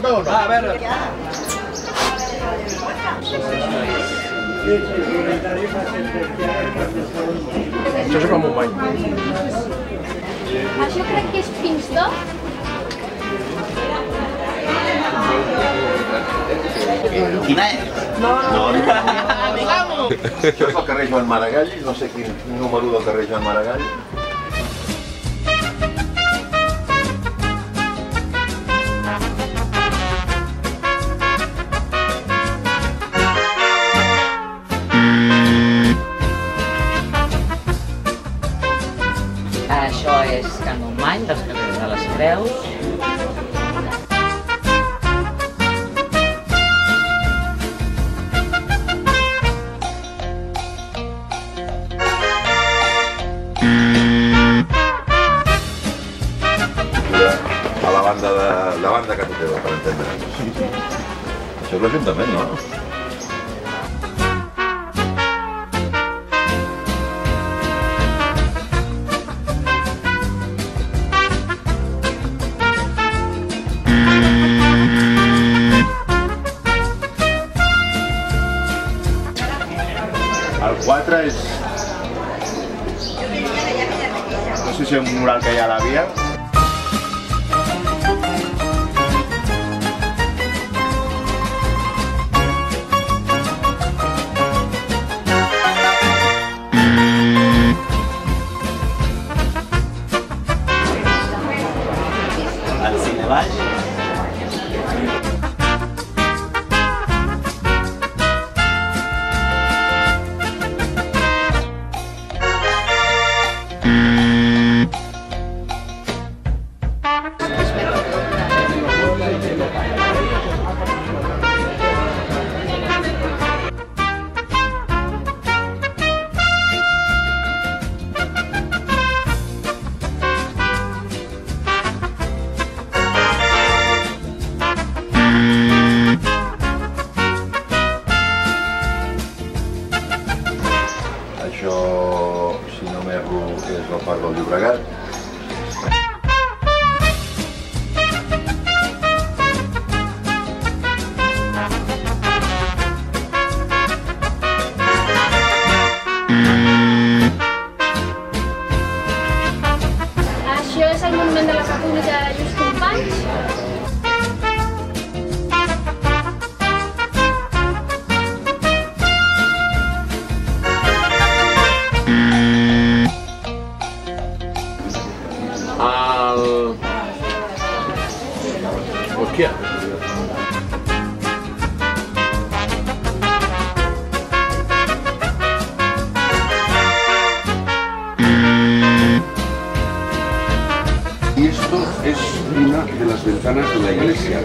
falta o no? Va, a veure. Això és com un bany. Això crec que és fins d'or. Quina és? No. Això és el carrer Joan Maragall, no sé quin número del carrer Joan Maragall. Això és Can Montmany, dels carrers de les Creus. A la banda que teva, per entendre'ns. Això és l'Ajuntament, no? El 4 és... No sé si és un mural que hi ha a la via. El Cine Baix. Això, si no m'erro, és el Parc del Llobregat. Això és el monument de la República de Lluís Companys. Hòstia. Y esto es una de las ventanas de la iglesia.